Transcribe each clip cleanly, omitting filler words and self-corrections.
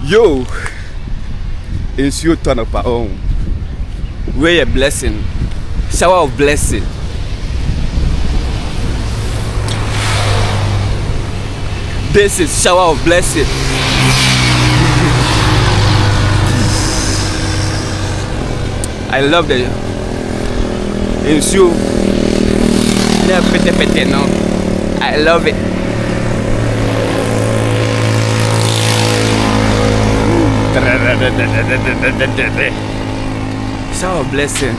Yo, nsuo tɔ no pa ɔn. Where a blessing, shower of blessing. This is shower of blessing. I love the nsuo. Na pete no. I love it. Shower of blessing.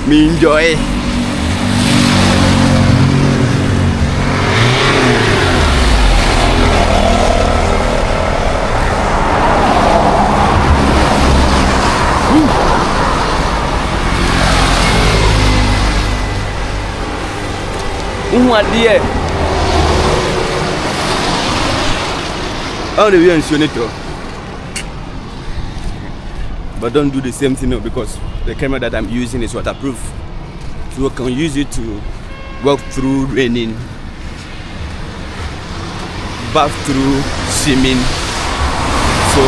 Me enjoy. Adeɛ I will ensure it, but don't do the same thing because the camera that I'm using is waterproof, so I can use it to walk through raining, bath through swimming. So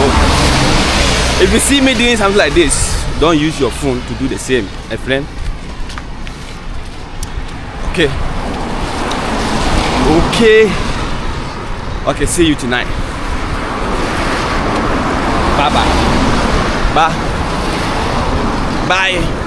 if you see me doing something like this, don't use your phone to do the same, my friend. Okay, see you tonight. Bye.